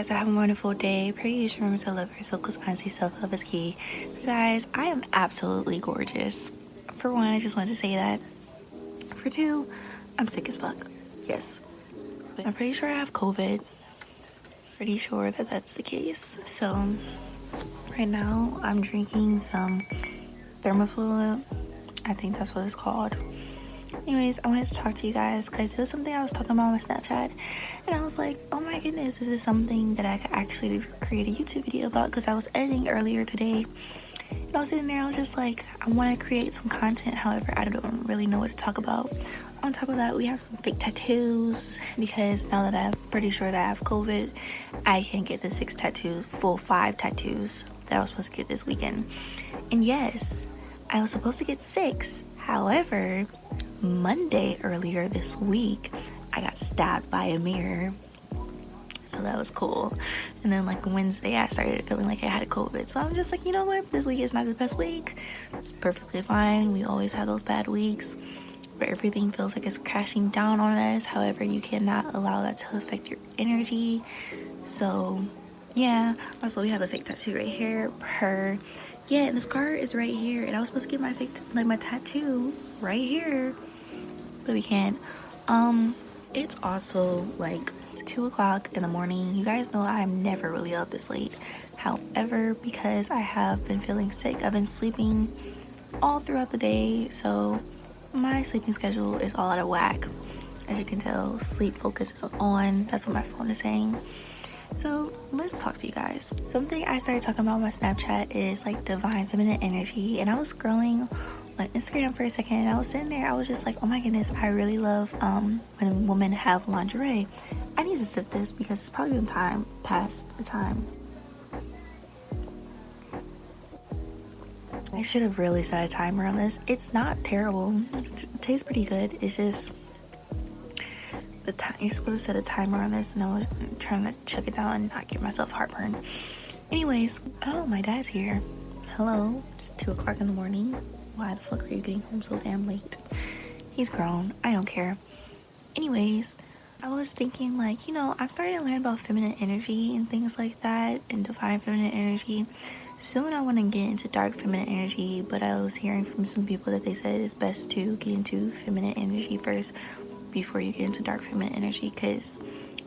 guys are having a wonderful day. Pretty you should remember to love yourself because honestly, self-love is key. You guys, I am absolutely gorgeous. For one, I just wanted to say that. For two, I'm sick as fuck. Yes. But I'm pretty sure I have COVID. Pretty sure that that's the case. So, right now, I'm drinking some thermofluid. I think that's what it's called. Anyways, I wanted to talk to you guys because it was something I was talking about on my Snapchat, and I was like, oh my goodness, this is something that I could actually create a YouTube video about, because I was editing earlier today and I was sitting there, I was just like, I want to create some content. However, I don't really know what to talk about. On top of that, we have some fake tattoos, because now that I'm pretty sure that I have COVID, I can get the 6 tattoos, full 5 tattoos that I was supposed to get this weekend. And yes, I was supposed to get 6. However, Monday earlier this week, I got stabbed by a mirror. So that was cool. And then like Wednesday, I started feeling like I had COVID. So I'm just like, you know what? This week is not the best week. It's perfectly fine. We always have those bad weeks where everything feels like it's crashing down on us. However, you cannot allow that to affect your energy. So yeah. Also, we have a fake tattoo right here. Yeah, and the scar is right here. And I was supposed to get my tattoo right here, but we can't. It's also like 2 o'clock in the morning. You guys know I'm never really up this late. However, because I have been feeling sick, I've been sleeping all throughout the day, so my sleeping schedule is all out of whack. As you can tell, sleep focus is on. That's what my phone is saying. So let's talk to you guys. Something I started talking about on my Snapchat is like divine feminine energy, and I was scrolling on Instagram for a second, and I was sitting there, I was just like, oh my goodness, I really love when women have lingerie. I need to sip this because it's probably been past the time. I should have really set a timer on this. It's not terrible. It tastes pretty good. It's just the time. You're supposed to set a timer on this, and I was trying to chug it down and not give myself heartburn. Anyways, oh, my dad's here. Hello. It's 2 o'clock in the morning. Why the fuck are you getting home so damn late? He's grown. I don't care. Anyways, I was thinking like, you know, I'm starting to learn about feminine energy and things like that, and divine feminine energy. Soon I want to get into dark feminine energy, but I was hearing from some people that they said it's best to get into feminine energy first before you get into dark feminine energy, because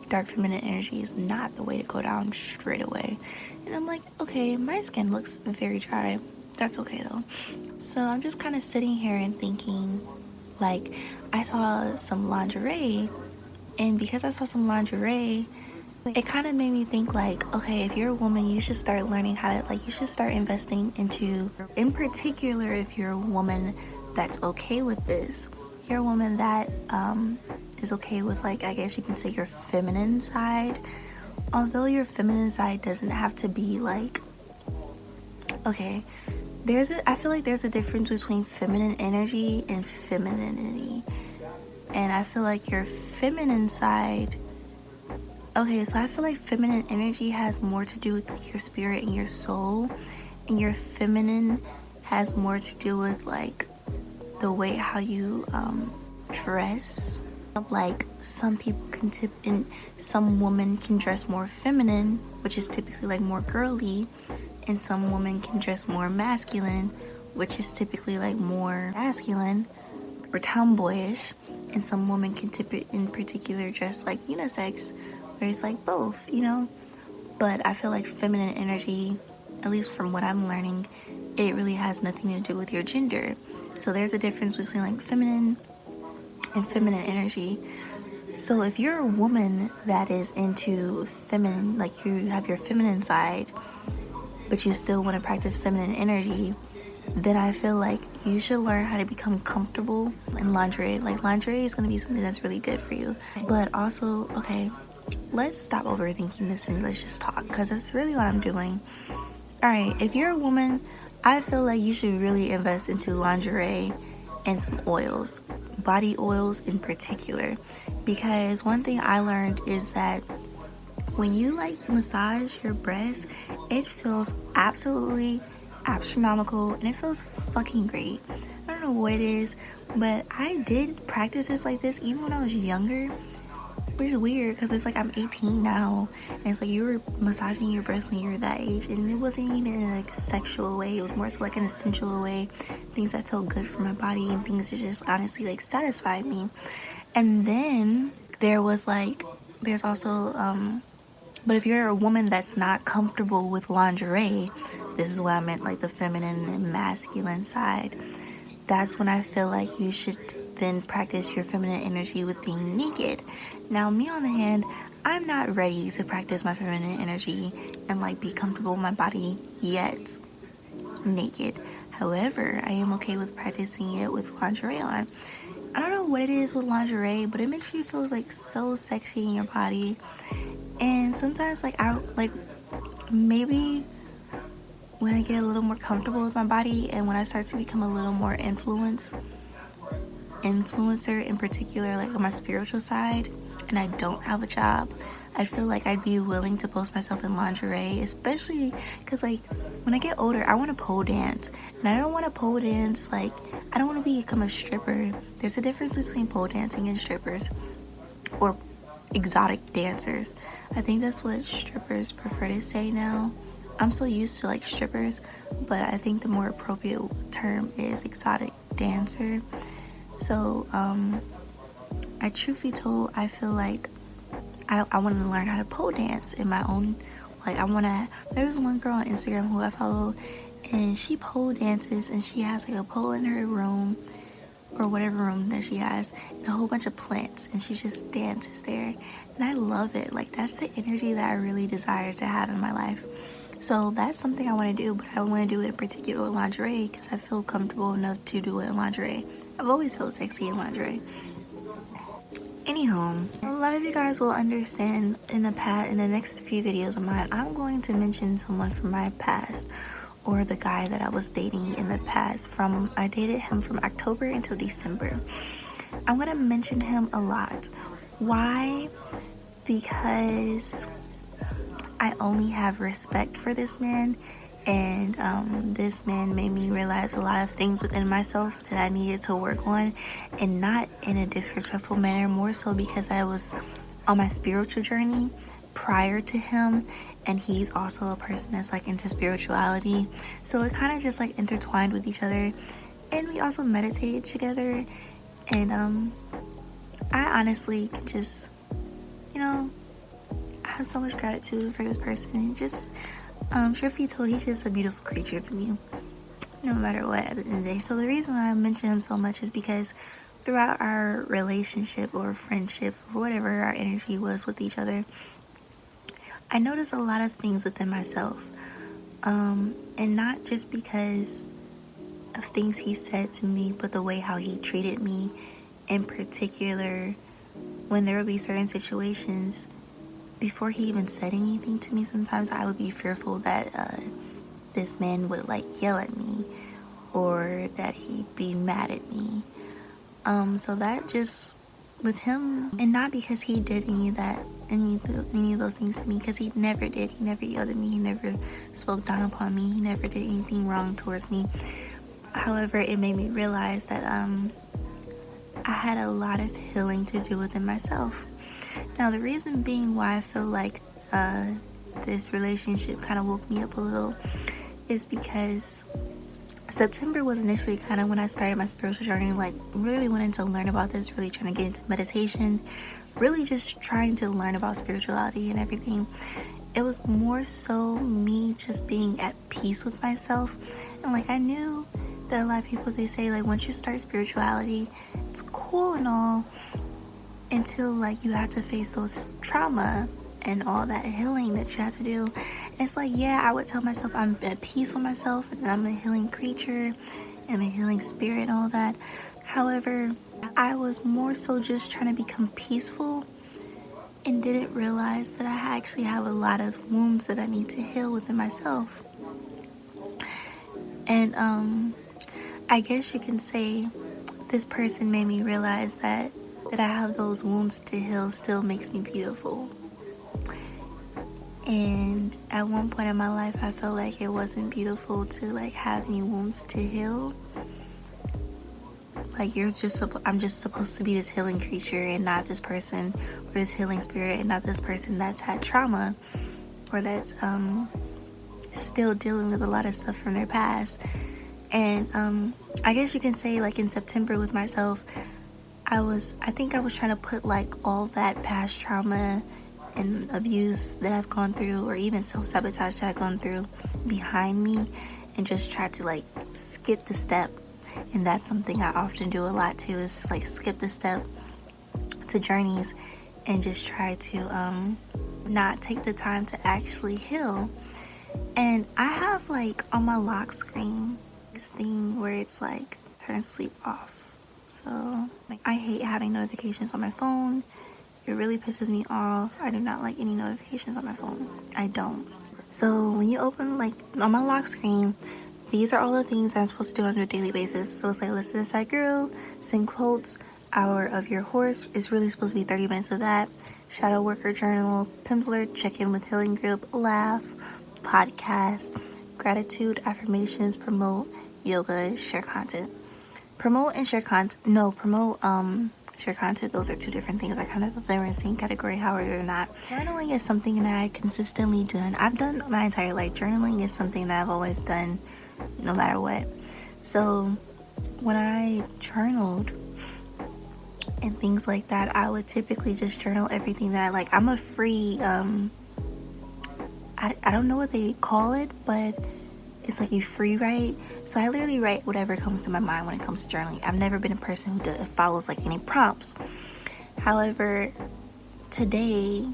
dark feminine energy is not the way to go down straight away. And I'm like, okay, my skin looks very dry. That's okay though. So I'm just kind of sitting here and thinking, like, I saw some lingerie, and because I saw some lingerie, it kind of made me think like, okay, if you're a woman, you should start learning how to, like, you should start investing into, in particular, if you're a woman that's okay with this, you're a woman that is okay with, like, I guess you can say your feminine side. Although your feminine side doesn't have to be like, okay, I feel like there's a difference between feminine energy and femininity. And I feel like your feminine side, okay, so I feel like feminine energy has more to do with like your spirit and your soul, and your feminine has more to do with like the way how you dress. Like some people can some women can dress more feminine, which is typically like more girly, and some women can dress more masculine, which is typically like more masculine or tomboyish, and some women can in particular dress like unisex, where it's like both, you know. But I feel like feminine energy, at least from what I'm learning, it really has nothing to do with your gender. So there's a difference between like feminine and feminine energy. So if you're a woman that is into feminine, like you have your feminine side, but you still want to practice feminine energy, then I feel like you should learn how to become comfortable in lingerie. Like lingerie is going to be something that's really good for you. But also, okay, let's stop overthinking this and let's just talk, because that's really what I'm doing. Alright, if you're a woman, I feel like you should really invest into lingerie and some oils, body oils in particular, because one thing I learned is that when you like massage your breasts, it feels absolutely astronomical and it feels fucking great. I don't know what it is, but I did practice this like this even when I was younger, which is weird because it's like I'm 18 now, and it's like you were massaging your breasts when you were that age, and it wasn't even in a like sexual way. It was more so like an essential way, things that felt good for my body and things that just honestly like satisfied me. And then there's also but if you're a woman that's not comfortable with lingerie, this is what I meant, like the feminine and masculine side. That's when I feel like you should then practice your feminine energy with being naked. Now, me on the hand, I'm not ready to practice my feminine energy and like be comfortable with my body yet naked. However, I am okay with practicing it with lingerie on. I don't know what it is with lingerie, but it makes you feel like so sexy in your body. And sometimes like I like maybe when I get a little more comfortable with my body and when I start to become a little more influencer in particular, like on my spiritual side, and I don't have a job, I feel like I'd be willing to post myself in lingerie, especially because like when I get older I want to pole dance, and I don't want to pole dance like I don't want to become a stripper. There's a difference between pole dancing and strippers, or exotic dancers. I think that's what strippers prefer to say now. I'm so used to like strippers, but I think the more appropriate term is exotic dancer. So I truth be told, I feel like I want to learn how to pole dance in my own, like I want to, there's one girl on Instagram who I follow, and she pole dances, and she has like a pole in her room or whatever room that she has, and a whole bunch of plants, and she just dances there, and I love it. Like that's the energy that I really desire to have in my life. So that's something I want to do, but I want to do it in particular with lingerie because I feel comfortable enough to do it in lingerie. I've always felt sexy in lingerie. Anywho, a lot of you guys will understand in the next few videos of mine, I'm going to mention someone from my past, or the guy that I was dating in the past. I dated him from October until December. I'm gonna mention him a lot. Why? Because I only have respect for this man, and this man made me realize a lot of things within myself that I needed to work on, and not in a disrespectful manner, more so because I was on my spiritual journey prior to him, and he's also a person that's like into spirituality, so it kind of just like intertwined with each other. And we also meditated together, and I honestly can just, you know, I have so much gratitude for this person. Just truth be told, he's just a beautiful creature to me, no matter what, at the end of the day. So the reason I mention him so much is because throughout our relationship or friendship or whatever our energy was with each other, I noticed a lot of things within myself, and not just because of things he said to me, but the way how he treated me. In particular, when there would be certain situations, before he even said anything to me, sometimes I would be fearful that this man would like yell at me, or that he'd be mad at me. So that just with him, and not because he did any of those things to me, because he never did. He never yelled at me. He never spoke down upon me. He never did anything wrong towards me. However, it made me realize that I had a lot of healing to do within myself. Now, the reason being why I feel like this relationship kind of woke me up a little is because September was initially kind of when I started my spiritual journey, like really wanting to learn about this, really trying to get into meditation, really just trying to learn about spirituality and everything. It was more so me just being at peace with myself. And like I knew that a lot of people, they say like once you start spirituality, it's cool and all, until like you have to face those trauma and all that healing that you have to do. And it's like, yeah, I would tell myself I'm at peace with myself and I'm a healing creature, I'm a healing spirit and all that. However, I was more so just trying to become peaceful, and didn't realize that I actually have a lot of wounds that I need to heal within myself. And I guess you can say this person made me realize that I have those wounds to heal still makes me beautiful. And at one point in my life, I felt like it wasn't beautiful to like have any wounds to heal. Like I'm just supposed to be this healing creature and not this person, or this healing spirit and not this person that's had trauma, or that's still dealing with a lot of stuff from their past. And I guess you can say, like, in September with myself, I think I was trying to put like all that past trauma and abuse that I've gone through, or even self-sabotage that I've gone through, behind me, and just try to like skip the step. And that's something I often do a lot too, is like skip the step to journeys and just try to not take the time to actually heal. And I have like on my lock screen this thing where it's like turn sleep off. So like, I hate having notifications on my phone. It really pisses me off. I do not like any notifications on my phone. I don't. So when you open, like, on my lock screen, these are all the things I'm supposed to do on a daily basis. So it's like listen to Side Girl, sing quotes, hour of your horse is really supposed to be 30 minutes of that, shadow worker journal, Pimsleur, check in with healing group, laugh, podcast, gratitude, affirmations, promote, yoga, share content. Promote and share content. No, promote, share content. Those are two different things. I kind of thought they were in the same category. However, they're not. Journaling is something that I consistently done. I've done my entire life. Journaling is something that I've always done, no matter what. So when I journaled and things like that, I would typically just journal everything that I like. I'm a free, I don't know what they call it, but it's like you free write. So I literally write whatever comes to my mind when it comes to journaling. I've never been a person who follows like any prompts. However, today,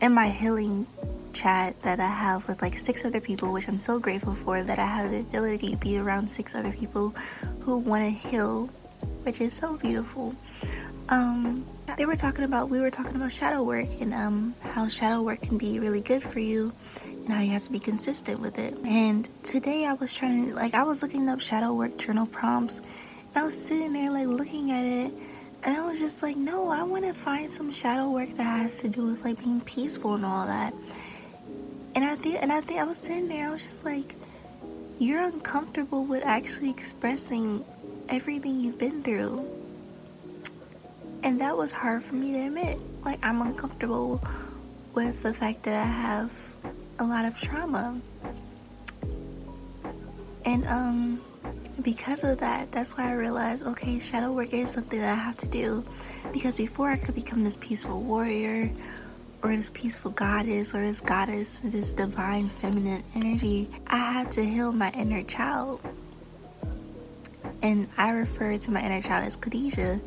in my healing chat that I have with like 6 other people, which I'm so grateful for, that I have the ability to be around 6 other people who want to heal, which is so beautiful. We were talking about shadow work, and how shadow work can be really good for you, and how you have to be consistent with it. And today I was looking up shadow work journal prompts, and I was sitting there like looking at it, and I was just like, no, I want to find some shadow work that has to do with like being peaceful and all that. And I think I was sitting there, I was just like, you're uncomfortable with actually expressing everything you've been through. And that was hard for me to admit. Like, I'm uncomfortable with the fact that I have a lot of trauma. And because of that, that's why I realized, okay, shadow work is something that I have to do. Because before I could become this peaceful warrior, or this peaceful goddess, or this goddess, this divine feminine energy, I had to heal my inner child. And I refer to my inner child as Khadiii.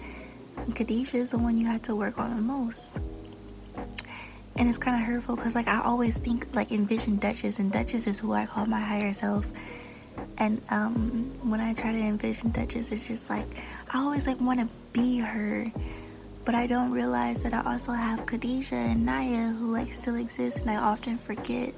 And Khadiii is the one you have to work on the most. And it's kind of hurtful because like I always think, like, envision Duchess, and Duchess is who I call my higher self. And when I try to envision Duchess, it's just like I always like want to be her, but I don't realize that I also have Khadiii and Naya who like still exist, and I often forget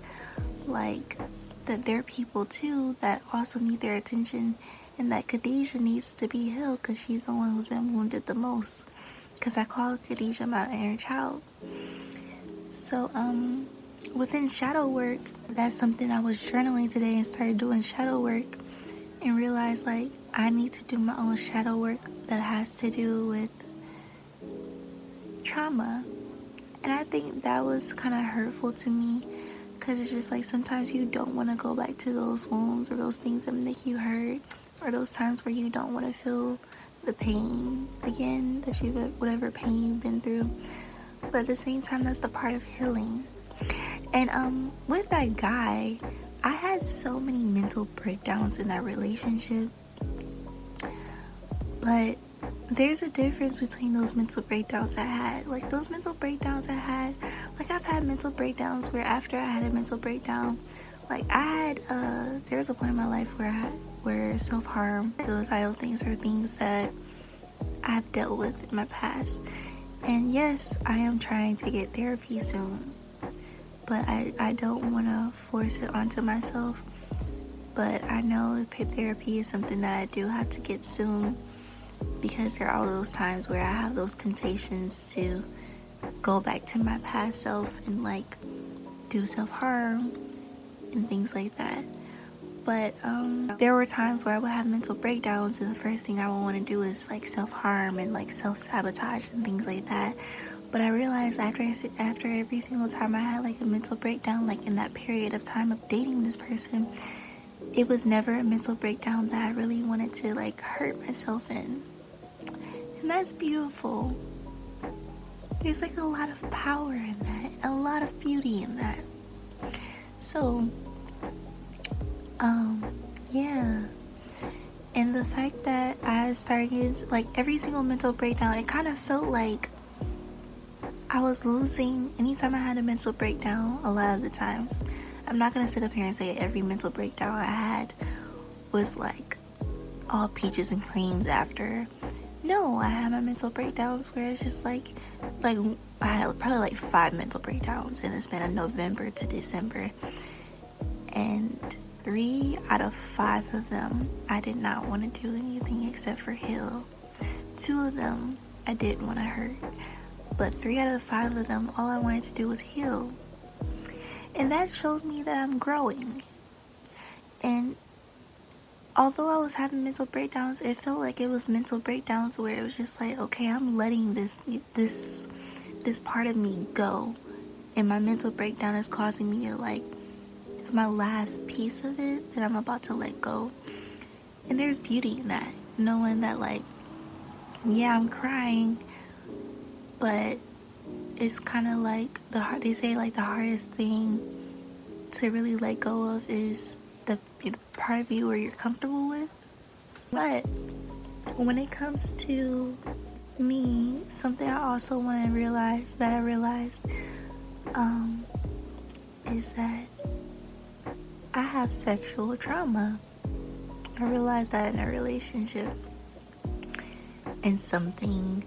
like that they're people too that also need their attention, and that Khadiii needs to be healed because she's the one who's been wounded the most. Because I call Khadiii my inner child. So within shadow work, that's something I was journaling today and started doing shadow work, and realized like I need to do my own shadow work that has to do with trauma. And I think that was kind of hurtful to me, because it's just like sometimes you don't want to go back to those wounds or those things that make you hurt, or those times where you don't want to feel the pain again, that whatever pain you've been through. But at the same time, that's the part of healing. And with that guy, I had so many mental breakdowns in that relationship. But there's a difference between those mental breakdowns I had. Like, those mental breakdowns I had, like, I've had mental breakdowns where after I had a mental breakdown, like, there was a point in my life where self-harm, suicidal things are things that I've dealt with in my past. And yes, I am trying to get therapy soon, but I don't want to force it onto myself. But I know therapy is something that I do have to get soon, because there are all those times where I have those temptations to go back to my past self and like do self-harm and things like that. But there were times where I would have mental breakdowns, and the first thing I would want to do is like self-harm and like self-sabotage and things like that. But I realized after every single time I had like a mental breakdown, like in that period of time of dating this person, it was never a mental breakdown that I really wanted to like hurt myself in. And that's beautiful. There's like a lot of power in that, a lot of beauty in that. So, yeah. And the fact that I started, like, every single mental breakdown, it kind of felt like I was losing anytime I had a mental breakdown. A lot of the times, I'm not gonna sit up here and say every mental breakdown I had was like all peaches and creams after. No, I had my mental breakdowns where it's just like I had probably like 5 mental breakdowns in the span of November to December, and 3 out of 5 of them I did not want to do anything except for heal. 2 of them I did want to hurt, but 3 out of 5 of them, all I wanted to do was heal. And that showed me that I'm growing. And although I was having mental breakdowns, it felt like it was mental breakdowns where it was just like, okay, I'm letting this part of me go, and my mental breakdown is causing me to like, it's my last piece of it that I'm about to let go. And there's beauty in that, knowing that like, yeah, I'm crying, but it's kind of like they say like the hardest thing to really let go of is the part of you where you're comfortable with. But when it comes to me, something I also want to realize that I realized is that I have sexual trauma. I realized that in a relationship, and something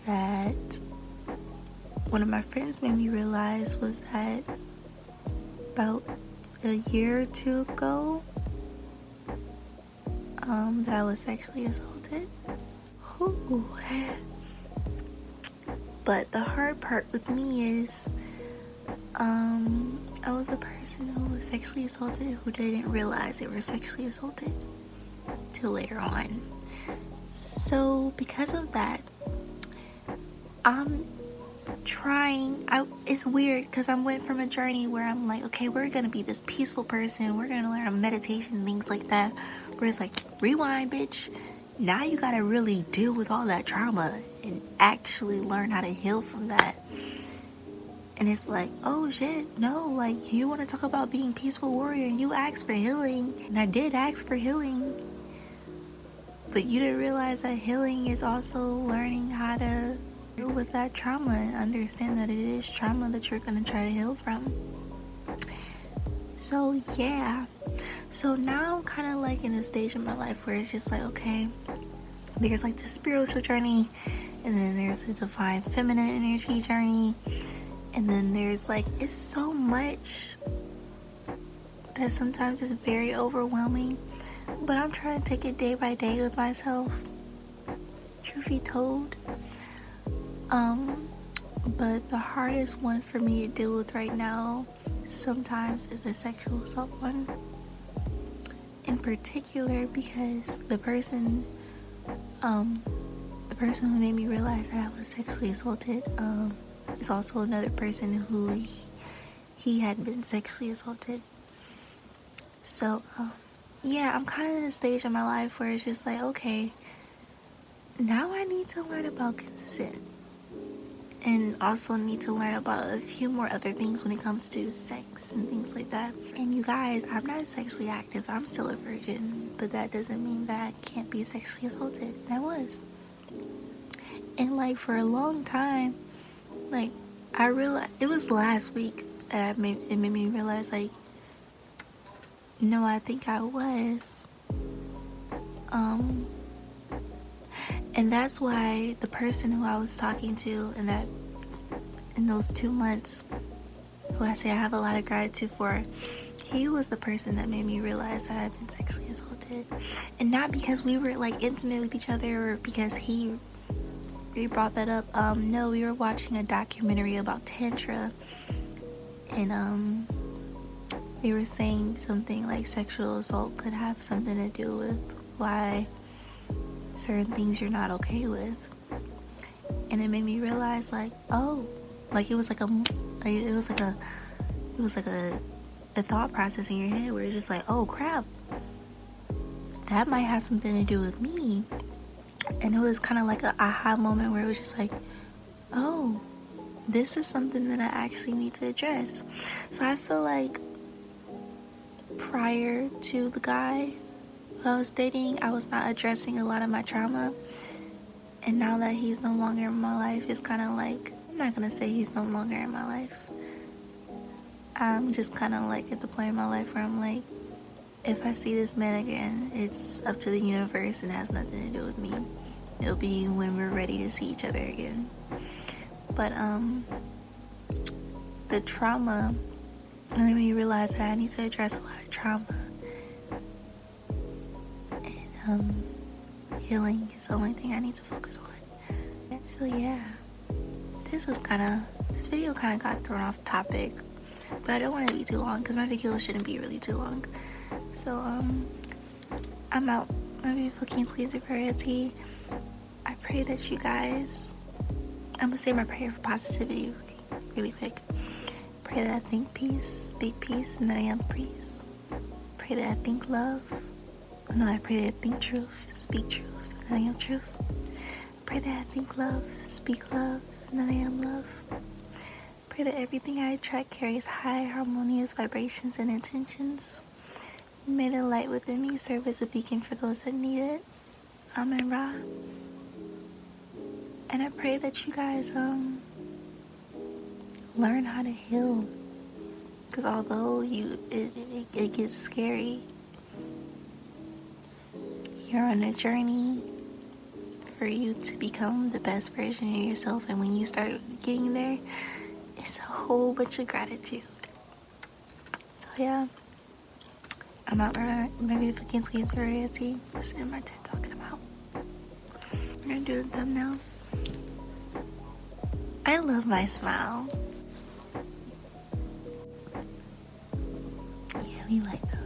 that one of my friends made me realize was that about a year or 2 ago, that I was sexually assaulted. Ooh. But the hard part with me is, I was a person who was sexually assaulted who didn't realize they were sexually assaulted till later on. So because of that, I'm trying. It's weird because I went from a journey where I'm like, okay, we're gonna be this peaceful person, we're gonna learn meditation, things like that, where it's like, rewind, bitch, now you gotta really deal with all that trauma and actually learn how to heal from that. And it's like, oh shit, no, like, you want to talk about being peaceful warrior and you asked for healing, and I did ask for healing, but you didn't realize that healing is also learning how to deal with that trauma and understand that it is trauma that you're gonna try to heal from. So yeah, so now I'm kind of like in a stage in my life where it's just like, okay, there's like the spiritual journey, and then there's the divine feminine energy journey, and then there's like, it's so much that sometimes it's very overwhelming, but I'm trying to take it day by day with myself, truth be told. But the hardest one for me to deal with right now sometimes is the sexual assault one, in particular because the person who made me realize that I was sexually assaulted is also another person who he had been sexually assaulted. So yeah, I'm kind of in a stage in my life where it's just like, okay, now I need to learn about consent, and also need to learn about a few more other things when it comes to sex and things like that. And you guys, I'm not sexually active, I'm still a virgin, but that doesn't mean that I can't be sexually assaulted. And I was. And like for a long time, like I realized, it was last week that it made me realize, like, no, I think I was. And that's why the person who I was talking to in those 2 months, who I say I have a lot of gratitude for, he was the person that made me realize that I've been sexually assaulted. And not because we were like intimate with each other or because he brought that up. No, we were watching a documentary about Tantra, and they were saying something like sexual assault could have something to do with why certain things you're not okay with. And it made me realize, like, oh, like it was like a thought process in your head where it's just like, oh crap, that might have something to do with me. And it was kind of like an aha moment where it was just like, oh, this is something that I actually need to address. So I feel like prior to the guy who I was dating, I was not addressing a lot of my trauma. And now that he's no longer in my life, it's kind of like, I'm not gonna say he's no longer in my life. I'm just kind of like at the point in my life where I'm like, if I see this man again, it's up to the universe and has nothing to do with me. It'll be when we're ready to see each other again. But the trauma made me realize that I need to address a lot of trauma. And healing is the only thing I need to focus on. So yeah, this video kind of got thrown off topic, but I don't want it to be too long because my video shouldn't be really too long. So I'm out. My beautiful kings, queens of variety. I pray that you guys, I'm gonna say my prayer for positivity really quick. Pray that I think peace, speak peace, and that I am peace. Pray that I think love. No, I pray that I think truth, speak truth, and that I am truth. Pray that I think love, speak love, and that I am love. Pray that everything I attract carries high, harmonious vibrations and intentions. May the light within me serve as a beacon for those that need it. Amen, Ra. And I pray that you guys learn how to heal. Because although it gets scary, you're on a journey for you to become the best version of yourself. And when you start getting there, it's a whole bunch of gratitude. So yeah, I'm out there. Maybe if I can squeeze variety. What's in my TED talking about? We're gonna do the thumbnail. I love my smile. Yeah, we like that.